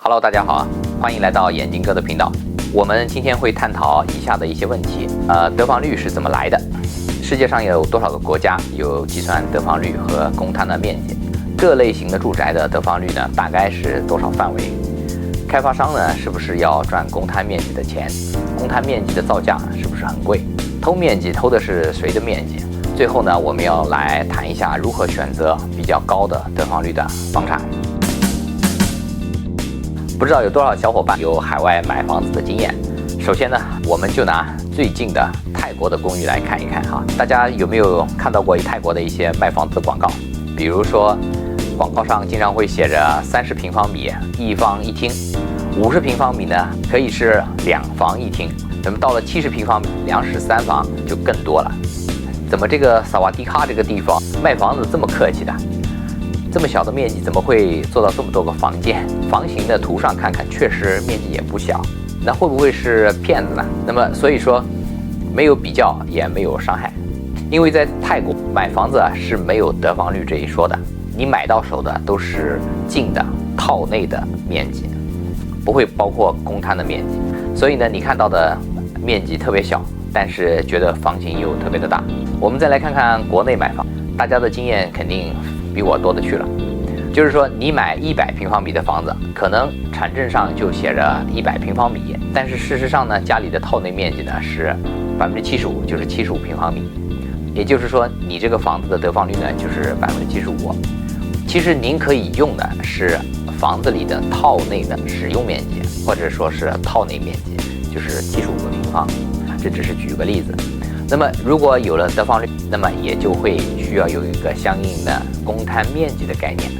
Hello， 大家好，欢迎来到眼镜哥的频道。我们今天会探讨以下的一些问题：得房率是怎么来的？世界上有多少个国家有计算得房率和公摊的面积？各类型的住宅的得房率呢，大概是多少范围？开发商呢，是不是要赚公摊面积的钱？公摊面积的造价是不是很贵？偷面积偷的是谁的面积？最后呢，我们要来谈一下如何选择比较高的得房率的房产。不知道有多少小伙伴有海外买房子的经验。首先呢，我们就拿最近的泰国的公寓来看一看哈。大家有没有看到过泰国的一些卖房子的广告？比如说，广告上经常会写着30平方米一房一厅，50平方米呢可以是2房1厅，那么到了70平方米2室3房就更多了。怎么这个萨瓦迪卡这个地方卖房子这么客气的？这么小的面积怎么会做到这么多个房间？房型的图上看看，确实面积也不小。那会不会是骗子呢？那么所以说，没有比较也没有伤害，因为在泰国买房子是没有得房率这一说的，你买到手的都是净的套内的面积，不会包括公摊的面积。所以呢，你看到的面积特别小，但是觉得房型又特别的大。我们再来看看国内买房，大家的经验肯定比我多的去了。就是说，你买100平方米的房子，可能产证上就写着100平方米，但是事实上呢，家里的套内面积呢是75%，就是75平方米。也就是说，你这个房子的得房率呢就是75%。其实您可以用的是房子里的套内的使用面积，或者说是套内面积，就是75个平方。这只是举个例子。那么如果有了得房率，那么也就会需要有一个相应的公摊面积的概念。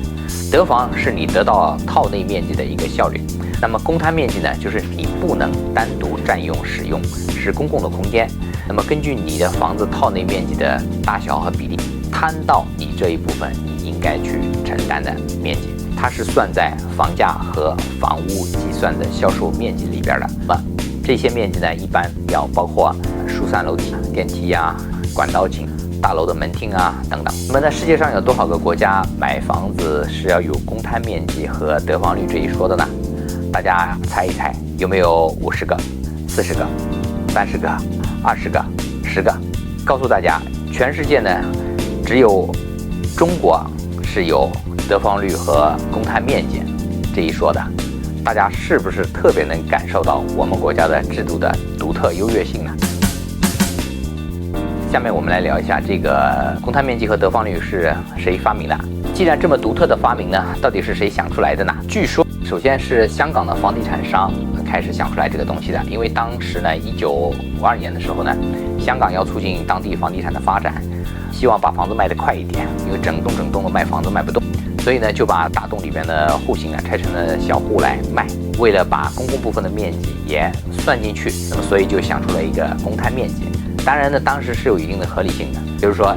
得房是你得到套内面积的一个效率，那么公摊面积呢，就是你不能单独占用使用，是公共的空间。那么根据你的房子套内面积的大小和比例，摊到你这一部分你应该去承担的面积，它是算在房价和房屋计算的销售面积里边的。那么这些面积呢，一般要包括疏散楼梯、电梯啊、管道井、大楼的门厅啊等等。那么在世界上有多少个国家买房子是要有公摊面积和得房率这一说的呢？大家猜一猜，有没有50个、40个、30个、20个、10个？告诉大家，全世界呢，只有中国是有得房率和公摊面积这一说的。大家是不是特别能感受到我们国家的制度的独特优越性呢？下面我们来聊一下这个公摊面积和得房率是谁发明的。既然这么独特的发明呢，到底是谁想出来的呢？据说首先是香港的房地产商开始想出来这个东西的，因为当时呢1952年的时候呢，香港要促进当地房地产的发展，希望把房子卖得快一点，因为整栋的卖房子卖不动，所以呢就把大栋里边的户型拆成了小户来卖。为了把公共部分的面积也算进去，那么所以就想出了一个公摊面积。当然呢，当时是有一定的合理性的，比如说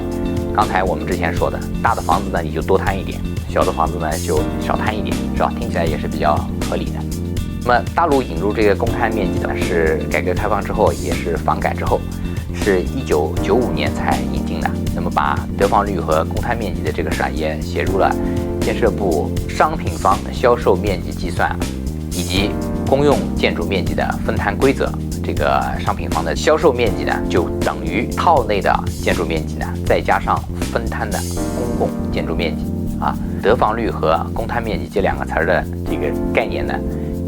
刚才我们之前说的，大的房子呢你就多摊一点，小的房子呢就少摊一点，是吧？听起来也是比较合理的。那么大陆引入这个公摊面积呢，是改革开放之后，也是房改之后，是1995年才引进的。那么把得房率和公摊面积的这个事也写入了建设部商品房销售面积计算以及公用建筑面积的分摊规则。这个商品房的销售面积呢，就等于套内的建筑面积呢，再加上分摊的公共建筑面积啊。得房率和公摊面积这两个词儿的这个概念呢，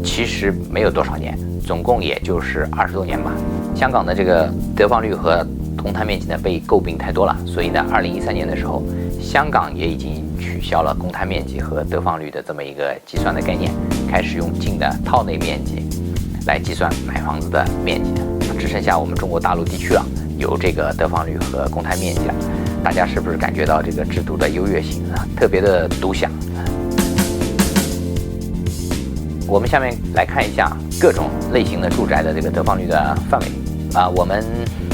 其实没有多少年，总共也就是20多年吧。香港的这个得房率和公摊面积呢被诟病太多了，所以呢，2013年的时候，香港也已经取消了公摊面积和得房率的这么一个计算的概念，开始用净的套内面积来计算买房子的面积，只剩下我们中国大陆地区了，有这个得房率和公摊面积了。大家是不是感觉到这个制度的优越性啊，特别的独享？我们下面来看一下各种类型的住宅的这个得房率的范围啊。我们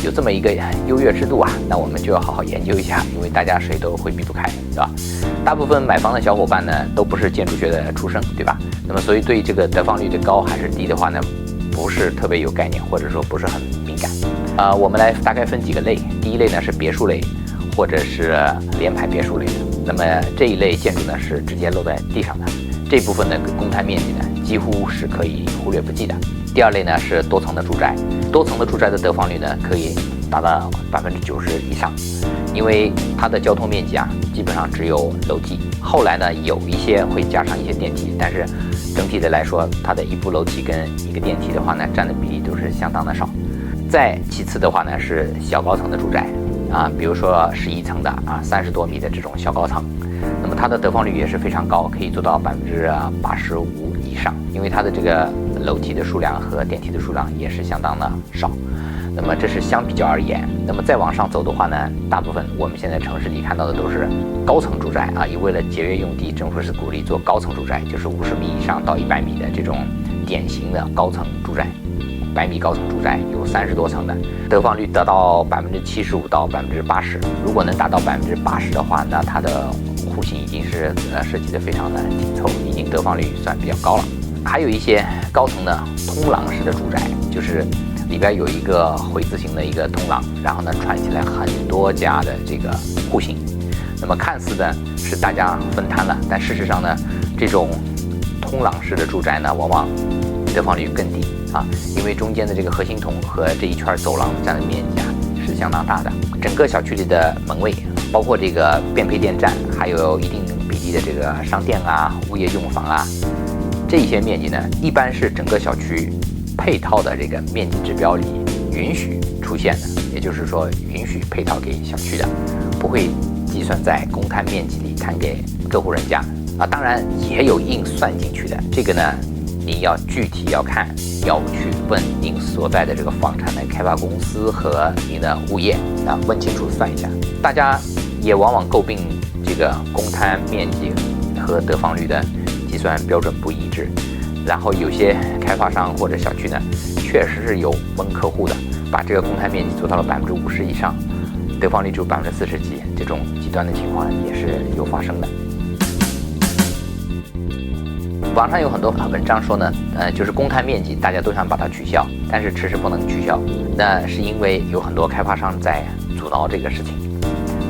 有这么一个优越制度啊，那我们就要好好研究一下，因为大家谁都会避不开，对吧？大部分买房的小伙伴呢，都不是建筑学的出身，对吧？那么所以对这个得房率的高还是低的话呢，不是特别有概念，或者说不是很敏感。我们来大概分几个类。第一类呢是别墅类，或者是联排别墅类的。那么这一类建筑呢是直接落在地上的，这部分的公摊面积呢几乎是可以忽略不计的。第二类呢是多层的住宅，多层的住宅的得房率呢可以达到90%以上，因为它的交通面积啊基本上只有楼梯，后来呢有一些会加上一些电梯，但是整体的来说，它的一部楼梯跟一个电梯的话呢占的比例都是相当的少。再其次的话呢是小高层的住宅啊，比如说11层的啊30多米的这种小高层，那么它的得房率也是非常高，可以做到85%以上，因为它的这个楼梯的数量和电梯的数量也是相当的少。那么这是相比较而言，那么再往上走的话呢，大部分我们现在城市里看到的都是高层住宅啊，也为了节约用地，政府是鼓励做高层住宅，就是50米以上到100米的这种典型的高层住宅。100米高层住宅有30多层的，得房率达到75%到80%。如果能达到80%的话，那它的户型已经是设计的非常的紧凑，已经得房率算比较高了。还有一些高层的通廊式的住宅，就是里边有一个回字形的一个通廊，然后呢串起来很多家的这个户型。那么看似呢是大家分摊了，但事实上呢，这种通廊式的住宅呢，往往得房率更低啊，因为中间的这个核心筒和这一圈走廊占的面积啊是相当大的。整个小区里的门卫，包括这个变配电站，还有一定比例的这个商店啊、物业用房啊，这些面积呢，一般是整个小区配套的这个面积指标里允许出现的，也就是说允许配套给小区的，不会计算在公摊面积里摊给各户人家啊。当然也有硬算进去的，这个呢您要具体要看，要去问您所在的这个房产的开发公司和您的物业啊，问清楚算一下。大家也往往诟病这个公摊面积和得房率的计算标准不一致，然后有些开发商或者小区呢，确实是有蒙客户的，把这个公摊面积做到了50%以上，得房率只有40%几，这种极端的情况也是有发生的。网上有很多文章说呢，就是公摊面积大家都想把它取消，但是迟迟不能取消，那是因为有很多开发商在阻挠这个事情。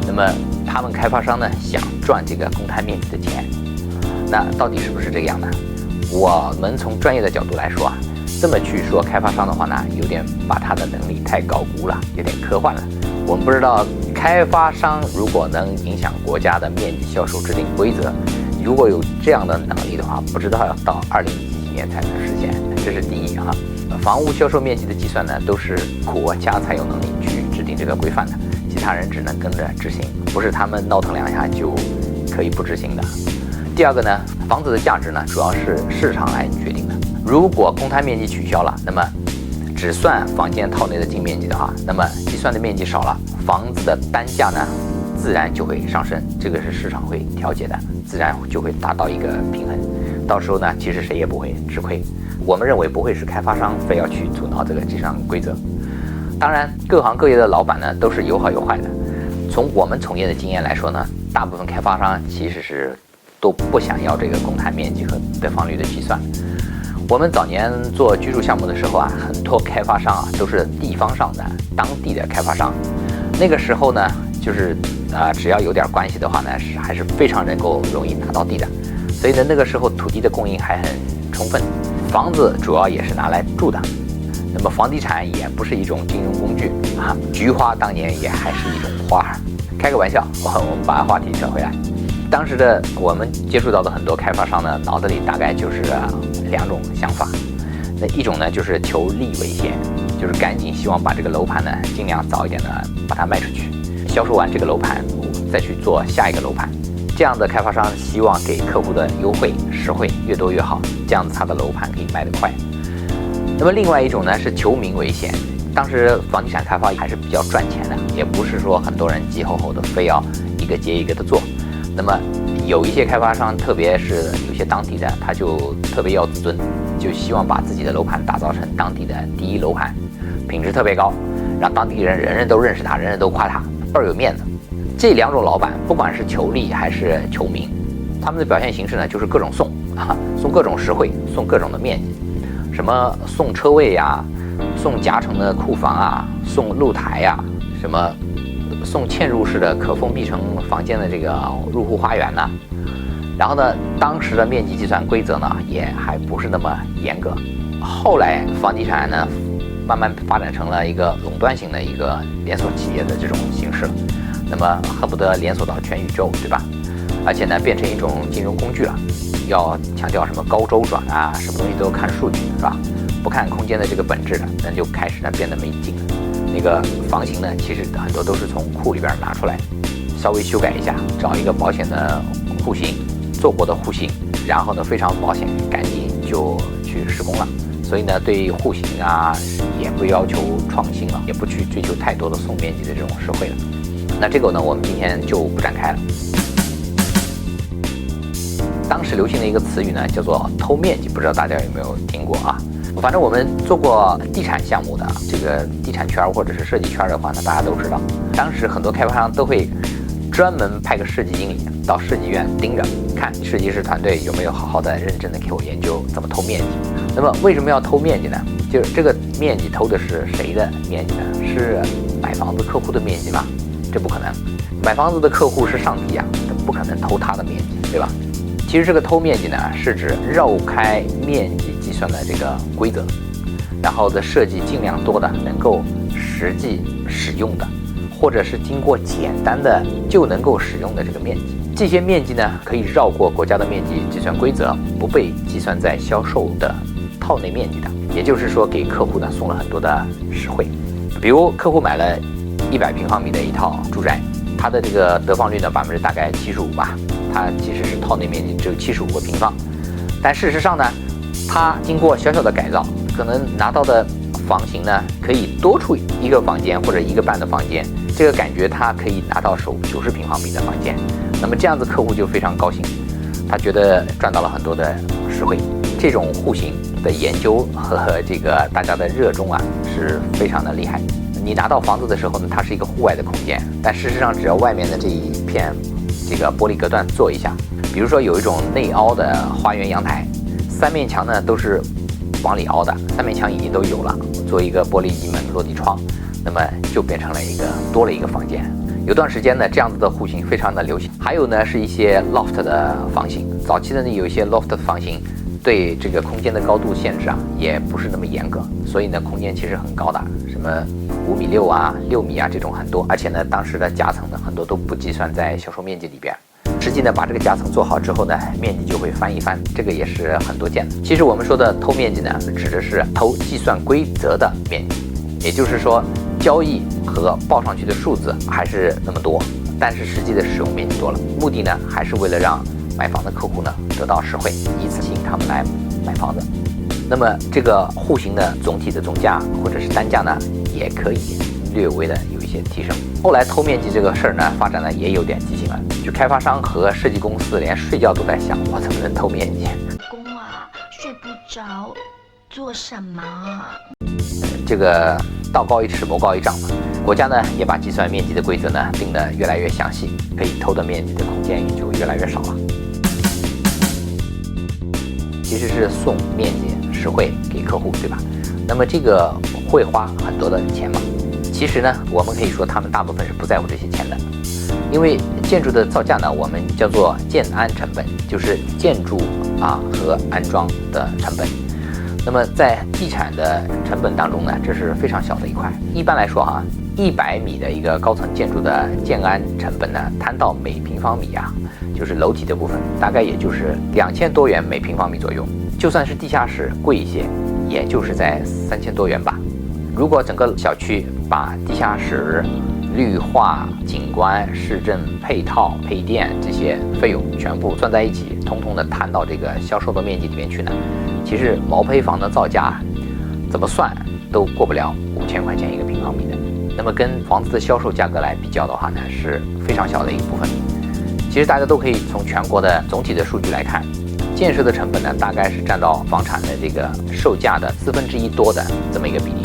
那么他们开发商呢想赚这个公摊面积的钱，那到底是不是这样呢？我们从专业的角度来说啊，这么去说开发商的话呢，有点把他的能力太高估了，有点科幻了。我们不知道开发商如果能影响国家的面积销售制定规则，如果有这样的能力的话，不知道要到20几年才能实现，这是第一哈。房屋销售面积的计算呢，都是国家才有能力去制定这个规范的，其他人只能跟着执行，不是他们闹腾两下就可以不执行的。第二个呢，房子的价值呢，主要是市场来决定的。如果公摊面积取消了，那么只算房间套内的净面积的话，那么计算的面积少了，房子的单价呢自然就会上升，这个是市场会调节的，自然就会达到一个平衡。到时候呢，其实谁也不会吃亏。我们认为不会是开发商非要去阻挠这个计算规则。当然，各行各业的老板呢都是有好有坏的。从我们从业的经验来说呢，大部分开发商其实是都不想要这个公摊面积和得房率的计算。我们早年做居住项目的时候啊，很多开发商啊都是地方上的当地的开发商。那个时候呢，就是只要有点关系的话呢，还是非常能够容易拿到地的。所以呢，那个时候土地的供应还很充分，房子主要也是拿来住的。那么房地产也不是一种金融工具啊，菊花当年也还是一种花。开个玩笑，我们把话题扯回来。当时的我们接触到的很多开发商呢，脑子里大概就是2种想法。那一种呢，就是求利为先，就是赶紧希望把这个楼盘呢尽量早一点的把它卖出去，销售完这个楼盘再去做下一个楼盘。这样的开发商希望给客户的优惠实惠越多越好，这样子他的楼盘可以卖得快。那么另外一种呢是求名为先，当时房地产开发还是比较赚钱的，也不是说很多人急吼吼的非要一个接一个的做。那么有一些开发商，特别是有些当地的，他就特别要自尊，就希望把自己的楼盘打造成当地的第一楼盘，品质特别高，让当地人人人都认识他，人人都夸他，倍儿有面子。这2种老板，不管是求利还是求名，他们的表现形式呢，就是各种送送各种实惠，送各种的面积，什么送车位呀，送夹层的库房啊，送露台呀，什么送嵌入式的可封闭成房间的这个入户花园呐，然后呢，当时的面积计算规则呢也还不是那么严格。后来房地产呢慢慢发展成了一个垄断型的一个连锁企业的这种形式了，那么恨不得连锁到全宇宙，对吧？而且呢变成一种金融工具了，要强调什么高周转啊，什么东西都看数据，是吧？不看空间的这个本质了，那就开始呢变得没劲了。那个房型呢，其实很多都是从库里边拿出来，稍微修改一下，找一个保险的户型，做过的户型，然后呢非常保险，赶紧就去施工了。所以呢，对于户型啊，也不要求创新了，也不去追求太多的送面积的这种实惠了。那这个呢，我们今天就不展开了。当时流行的一个词语呢，叫做偷面积，不知道大家有没有听过啊？反正我们做过地产项目的这个地产圈或者是设计圈的话呢，大家都知道，当时很多开发商都会专门派个设计经理到设计院盯着看设计师团队有没有好好的认真的给我研究怎么偷面积。那么为什么要偷面积呢？就是这个面积偷的是谁的面积呢？是买房子客户的面积吗？这不可能，买房子的客户是上帝啊，不可能偷他的面积，对吧？其实这个偷面积呢，是指绕开面积计算的这个规则，然后的设计尽量多的能够实际使用的，或者是经过简单的就能够使用的这个面积。这些面积呢，可以绕过国家的面积计算规则，不被计算在销售的套内面积的。也就是说，给客户呢送了很多的实惠。比如客户买了100平方米的一套住宅，它的这个得房率呢大概75%吧，它其实是套内面积只有75个平方，但事实上呢，它经过小小的改造，可能拿到的房型呢可以多出一个房间或者1个半的房间，这个感觉它可以拿到手90平方米的房间。那么这样子客户就非常高兴，他觉得赚到了很多的实惠。这种户型的研究和这个大家的热衷啊是非常的厉害。你拿到房子的时候呢，它是一个户外的空间，但事实上只要外面的这一片这个玻璃隔断做一下，比如说有一种内凹的花园阳台，3面墙呢都是往里凹的，3面墙已经都有了，做一个玻璃移门落地窗，那么就变成了多了一个房间。有段时间呢，这样子的户型非常的流行。还有呢是一些 loft 的房型，早期的呢有一些 loft 的房型对这个空间的高度限制啊也不是那么严格，所以呢空间其实很高的，什么5.6米啊、6米啊这种很多，而且呢当时的夹层呢很多都不计算在销售面积里边。实际呢把这个夹层做好之后呢，面积就会翻一番，这个也是很多见的。其实我们说的偷面积呢，指的是偷计算规则的面积，也就是说交易和报上去的数字还是那么多，但是实际的使用面积多了，目的呢还是为了让买房的客户呢得到实惠，以此吸引他们来买房子。那么这个户型的总体的总价或者是单价呢，也可以略微的有一些提升。后来偷面积这个事儿呢，发展呢也有点畸形了，就开发商和设计公司连睡觉都在想，我怎么能偷面积？公啊，睡不着，做什么？这个道高一尺，魔高一丈嘛。国家呢也把计算面积的规则呢定得越来越详细，可以偷的面积的空间也就越来越少了。其实是送面积实惠给客户，对吧？那么这个会花很多的钱嘛？其实呢，我们可以说他们大部分是不在乎这些钱的，因为建筑的造价呢，我们叫做建安成本，就是建筑和安装的成本。那么在地产的成本当中呢，这是非常小的一块。一般来说100米的一个高层建筑的建安成本呢，摊到每平方米就是楼体的部分，大概也就是2000多元每平方米左右。就算是地下室贵一些，也就是在3000多元吧。如果整个小区把地下室、绿化、景观、市政配套、配电这些费用全部算在一起，通通的摊到这个销售的面积里面去呢，其实毛坯房的造价怎么算都过不了5000块钱一个平方米的。那么跟房子的销售价格来比较的话呢，是非常小的一部分。其实大家都可以从全国的总体的数据来看，建设的成本呢，大概是占到房产的这个售价的1/4多的这么一个比例。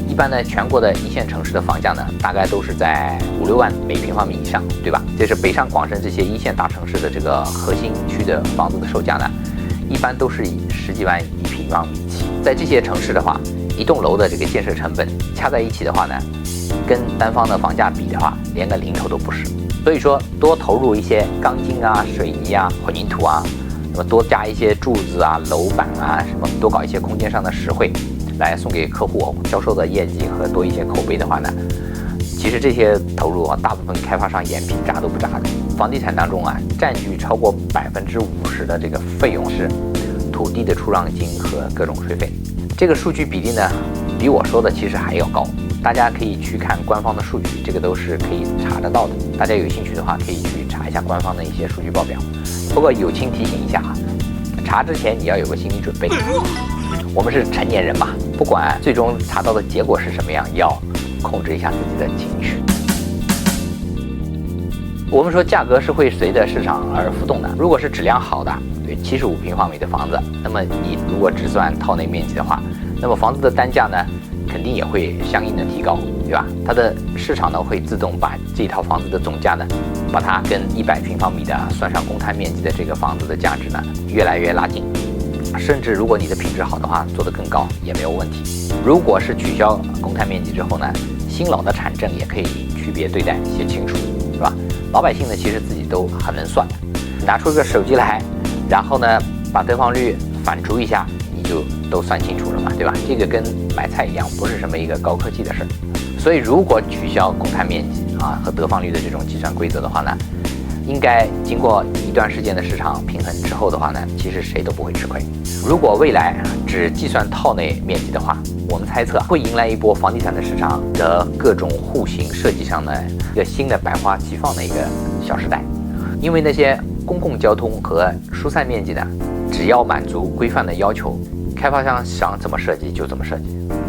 一般呢，全国的一线城市的房价呢，大概都是在5、6万每平方米以上，对吧？这是北上广深这些一线大城市的这个核心区的房子的售价呢，一般都是以10几万一平方米起。在这些城市的话，一栋楼的这个建设成本掐在一起的话呢，跟单方的房价比的话，连个零头都不是。所以说多投入一些钢筋啊、水泥啊、混凝土啊，那么多加一些柱子啊、楼板啊，什么多搞一些空间上的实惠，来送给客户销售的业绩和多一些口碑的话呢，其实这些投入啊，大部分开发商眼皮眨都不眨的。房地产当中啊，占据超过50%的这个费用是土地的出让金和各种税费。这个数据比例呢，比我说的其实还要高。大家可以去看官方的数据，这个都是可以查得到的。大家有兴趣的话，可以去查一下官方的一些数据报表。不过友情提醒一下啊，查之前你要有个心理准备。我们是成年人嘛，不管最终查到的结果是什么样，要控制一下自己的情绪。我们说价格是会随着市场而浮动的。如果是质量好的，75平方米的房子，那么你如果只算套内面积的话，那么房子的单价呢，肯定也会相应的提高，对吧？它的市场呢会自动把这套房子的总价呢，把它跟100平方米的算上公摊面积的这个房子的价值呢，越来越拉近。甚至如果你的品质好的话，做得更高也没有问题。如果是取消公摊面积之后呢，新老的产证也可以区别对待，写清楚，是吧？老百姓呢其实自己都很能算，拿出个手机来，然后呢把得房率反刍一下，你就都算清楚了嘛，对吧？这个跟买菜一样，不是什么一个高科技的事儿。所以如果取消公摊面积啊和得房率的这种计算规则的话呢，应该经过一段时间的市场平衡之后的话呢，其实谁都不会吃亏。如果未来只计算套内面积的话，我们猜测会迎来一波房地产的市场的各种户型设计上的一个新的百花齐放的一个小时代。因为那些公共交通和疏散面积呢，只要满足规范的要求，开发商想怎么设计就怎么设计，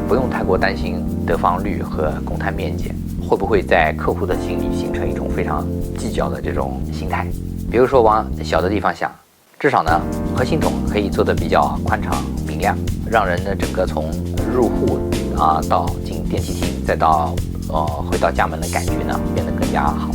不用太过担心得房率和公摊面积会不会在客户的心里形成一种非常计较的这种心态。比如说往小的地方想，至少呢核心筒可以做得比较宽敞明亮，让人呢整个从入户到进电梯厅再到回到家门的感觉呢变得更加好。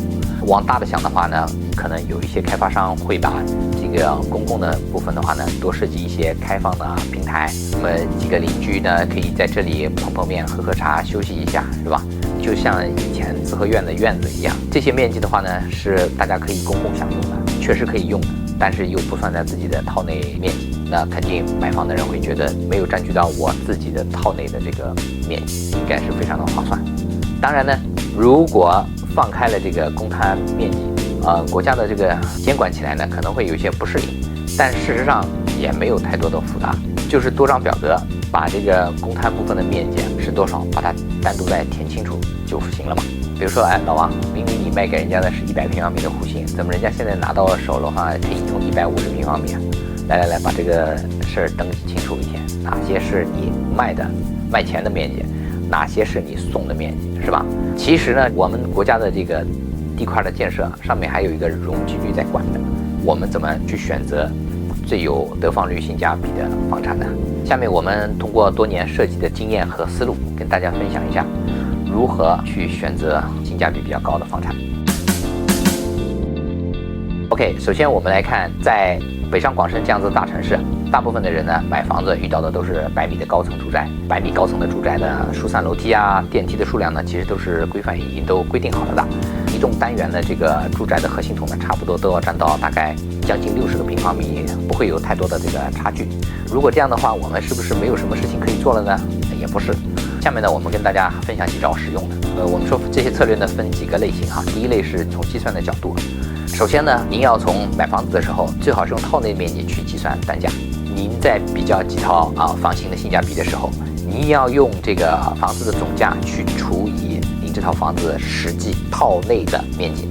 往大的想的话呢，可能有一些开发商会把这个公共的部分的话呢，多设计一些开放的平台，那么几个邻居呢可以在这里碰碰面、喝喝茶、休息一下，是吧？就像以前四合院的院子一样。这些面积的话呢，是大家可以公共享用的，确实可以用的，但是又不算在自己的套内面积，那肯定买房的人会觉得没有占据到我自己的套内的这个面积，应该是非常的划算。当然呢，如果放开了这个公摊面积，国家的这个监管起来呢，可能会有一些不适应，但事实上也没有太多的复杂，就是多张表格，把这个公摊部分的面积是多少，把它单独再填清楚就行了嘛。比如说，老王，明明你卖给人家的是100平方米的户型，怎么人家现在拿到手的话可以用150平方米啊？来，把这个事儿登记清楚一些，哪些是你卖钱的面积，哪些是你送的面积，是吧？其实呢，我们国家的这个地块的建设上面还有一个容积率在管的，我们怎么去选择最有得房率、性价比的房产呢？下面我们通过多年设计的经验和思路，跟大家分享一下如何去选择性价比比较高的房产。OK， 首先我们来看，在北上广深这样子的大城市，大部分的人呢买房子遇到的都是100米的高层住宅，100米高层的住宅的疏散楼梯啊、电梯的数量呢，其实都是规范已经都规定好了的。一栋单元的这个住宅的核心筒呢，差不多都要占到大概将近60个平方米，不会有太多的这个差距。如果这样的话，我们是不是没有什么事情可以做了呢？也不是。下面呢，我们跟大家分享几招实用的。我们说这些策略呢分几个类型哈。第一类是从计算的角度，首先呢，您要从买房子的时候，最好是用套内面积去计算单价。您在比较几套房型的性价比的时候，您要用这个房子的总价去除以您这套房子实际套内的面积，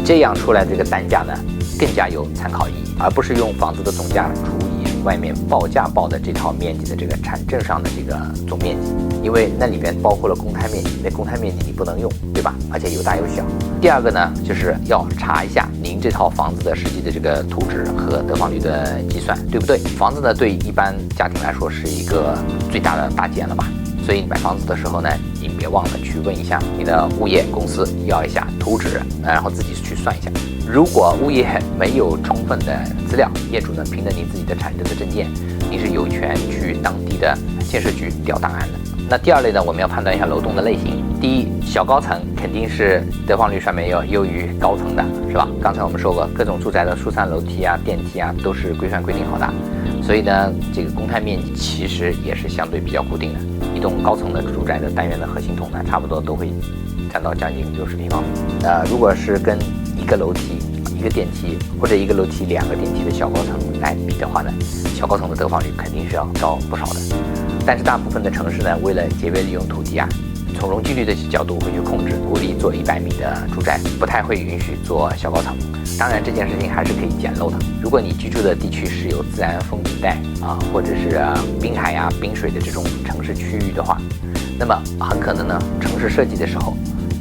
这样出来这个单价呢更加有参考意义，而不是用房子的总价除以外面报价报的这套面积的这个产证上的这个总面积，因为那里边包括了公摊面积，那公摊面积你不能用，对吧？而且有大有小。第二个呢，就是要查一下您这套房子的实际的这个图纸和得房率的计算，对不对？房子呢，对一般家庭来说是一个最大的大件了吧？所以买房子的时候呢，您别忘了去问一下你的物业公司，要一下图纸，然后自己去算一下。如果物业没有充分的资料，业主呢凭着您自己的产证的证件，您是有权去当地的建设局调档案的。那第二类呢，我们要判断一下楼栋的类型。第一，小高层肯定是得房率上面要优于高层的，是吧？刚才我们说过，各种住宅的疏散楼梯啊、电梯啊都是规定好的，所以呢，这个公摊面积其实也是相对比较固定的。一栋高层的住宅的单元的核心筒呢，差不多都会占到将近60平方米。如果是跟一个楼梯、一个电梯或者一个楼梯2个电梯的小高层来比的话呢，小高层的得房率肯定是要高不少的。但是大部分的城市呢，为了节约利用土地啊，从容积率的角度会去控制，鼓励做100米的住宅，不太会允许做小高层。当然这件事情还是可以简陋的。如果你居住的地区是有自然风景带啊，或者是滨海呀、滨水的这种城市区域的话，那么很可能呢，城市设计的时候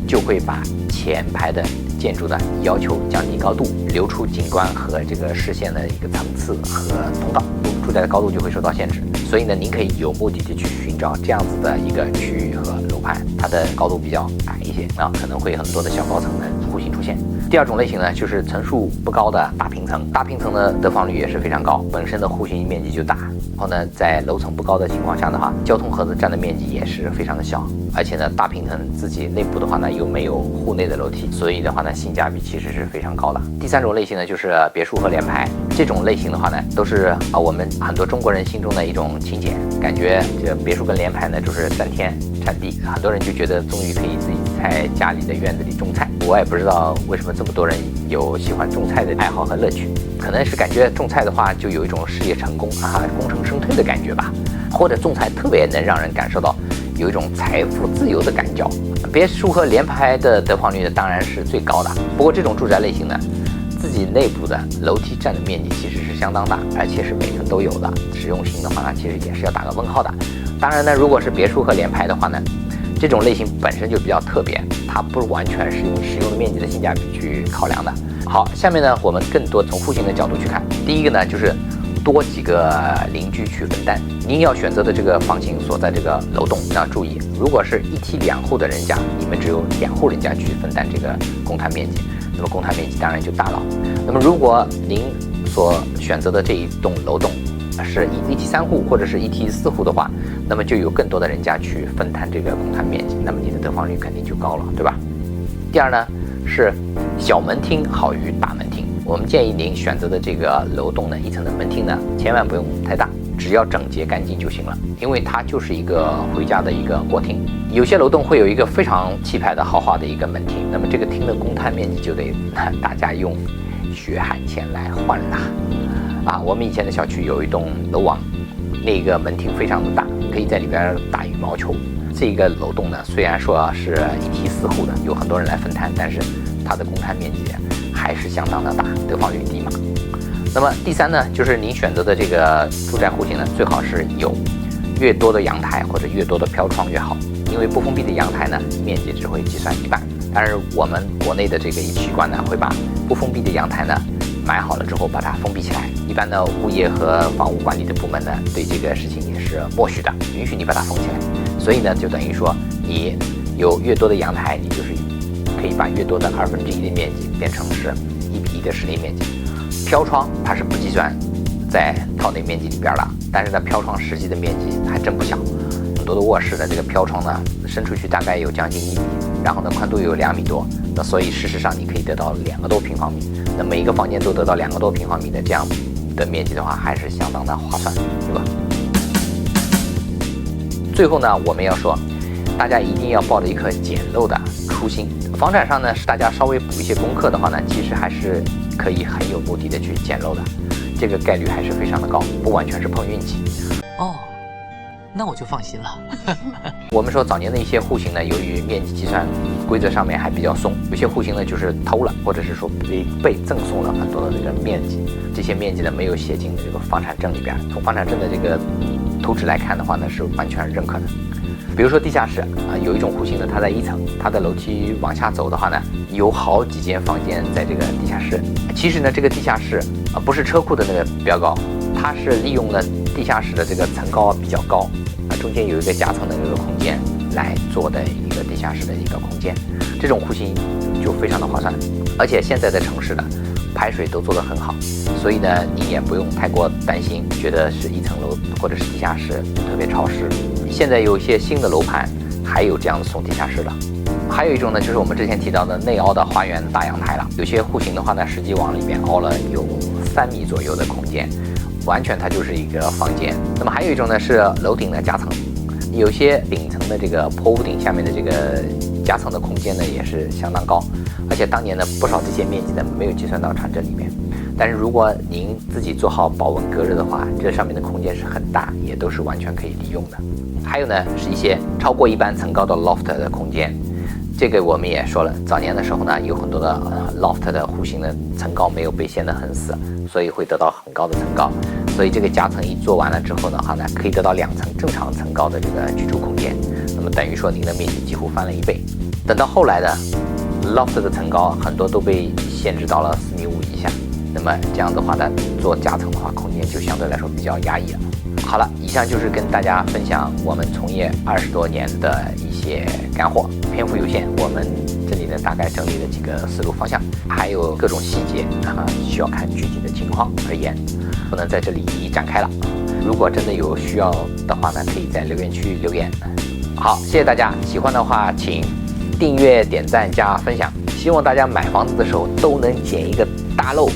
就会把前排的建筑呢要求降低高度，留出景观和这个视线的一个层次和通道，住宅的高度就会受到限制。所以呢，您可以有目的的去寻找这样子的一个区域和楼盘，它的高度比较矮一些啊，可能会有很多的小高层的户型出现。第二种类型呢，就是层数不高的大平层，大平层的得房率也是非常高，本身的户型面积就大，然后呢，在楼层不高的情况下的话，交通盒子占的面积也是非常的小，而且呢，大平层自己内部的话呢，又没有户内的楼梯，所以的话呢，性价比其实是非常高的。第三种类型呢，就是别墅和联排，这种类型的话呢，都是我们很多中国人心中的一种情节，感觉这别墅跟联排呢，就是3天产地，很多人就觉得终于可以自己在家里的院子里种菜。我也不知道为什么这么多人有喜欢种菜的爱好和乐趣，可能是感觉种菜的话就有一种事业成功啊、功成身退的感觉吧，或者种菜特别能让人感受到有一种财富自由的感觉。别墅和联排的得房率呢，当然是最高的。不过这种住宅类型呢，自己内部的楼梯占的面积其实是相当大，而且是每层都有的。实用性的话呢，其实也是要打个问号的。当然呢，如果是别墅和联排的话呢，这种类型本身就比较特别，它不完全是用使用的面积的性价比去考量的。好，下面呢，我们更多从户型的角度去看。第一个呢，就是多几个邻居去分担。您要选择的这个房型所在这个楼栋要注意，如果是1梯2户的人家，你们只有2户人家去分担这个公摊面积，那么公摊面积当然就大了。那么如果您所选择的这一栋楼栋是1梯3户或者是1梯4户的话，那么就有更多的人家去分摊这个公摊面积，那么你的得房率肯定就高了，对吧？第二呢，是小门厅好于大门厅。我们建议您选择的这个楼栋呢，1层的门厅呢，千万不用太大，只要整洁干净就行了，因为它就是一个回家的一个过厅。有些楼栋会有一个非常气派的豪华的一个门厅，那么这个厅的公摊面积就得大家用血汗钱来换啦。我们以前的小区有一栋楼王，那个门厅非常的大，可以在里边打羽毛球。这个楼栋呢，虽然说是1梯4户的，有很多人来分摊，但是它的公摊面积还是相当的大，得房率低嘛。那么第三呢，就是您选择的这个住宅户型呢，最好是有越多的阳台或者越多的飘窗越好，因为不封闭的阳台呢，面积只会计算1半。但是我们国内的这个习惯呢，会把不封闭的阳台呢买好了之后把它封闭起来。一般的物业和房屋管理的部门呢，对这个事情也是默许的，允许你把它封起来。所以呢，就等于说你有越多的阳台，你就是可以把越多的1/2的面积变成是1:1的实地面积。飘窗它是不计算在套内面积里边的，但是呢，飘窗实际的面积还真不小。很多的卧室的这个飘窗呢，伸出去大概有将近1米，然后呢，宽度有2米多。那所以事实上你可以得到2个多平方米。那每一个房间都得到2个多平方米的这样的面积的话，还是相当的划算，对吧？最后呢，我们要说，大家一定要抱着一颗简陋的初心。房产上呢，是大家稍微补一些功课的话呢，其实还是可以很有目的的去简陋的，这个概率还是非常的高，不完全是碰运气。那我就放心了。我们说早年的一些户型呢，由于面积计算规则上面还比较松，有些户型呢就是偷了，或者是说被赠送了很多的这个面积，这些面积呢没有写进这个房产证里边。从房产证的这个图纸来看的话呢，是完全认可的。比如说地下室有一种户型呢，它在1层，它的楼梯往下走的话呢，有好几间房间在这个地下室。其实呢，这个地下室不是车库的那个标高，它是利用了地下室的这个层高比较高，中间有一个夹层的这个空间来做的一个地下室的一个空间。这种户型就非常的划算，而且现在的城市呢，排水都做得很好，所以呢，你也不用太过担心，觉得是1层楼或者是地下室特别潮湿。现在有一些新的楼盘还有这样的送地下室了。还有一种呢，就是我们之前提到的内凹的花园大阳台了。有些户型的话呢，实际往里面凹了有3米左右的空间，完全它就是一个房间。那么还有一种呢是楼顶的夹层，有些顶层的这个坡屋顶下面的这个夹层的空间呢也是相当高，而且当年呢不少这些面积呢没有计算到船这里面。但是如果您自己做好保温隔热的话，这上面的空间是很大，也都是完全可以利用的。还有呢是一些超过一般层高的 loft 的空间。这个我们也说了，早年的时候呢，有很多的loft 的户型的层高没有被限得很死，所以会得到很高的层高。所以这个夹层一做完了之后的话呢，可以得到2层正常层高的这个居住空间。那么等于说您的面积几乎翻了1倍。等到后来的 loft 的层高很多都被限制到了4.5米以下。那么这样的话呢，做夹层的话，空间就相对来说比较压抑了。好了，以上就是跟大家分享我们从业20多年的一些干货，篇幅有限，我们这里呢大概整理了几个思路方向，还有各种细节需要看具体的情况而言，不能在这里一一展开了。如果真的有需要的话呢，可以在留言区留言。好，谢谢大家，喜欢的话请订阅、点赞、加分享，希望大家买房子的时候都能捡一个大漏。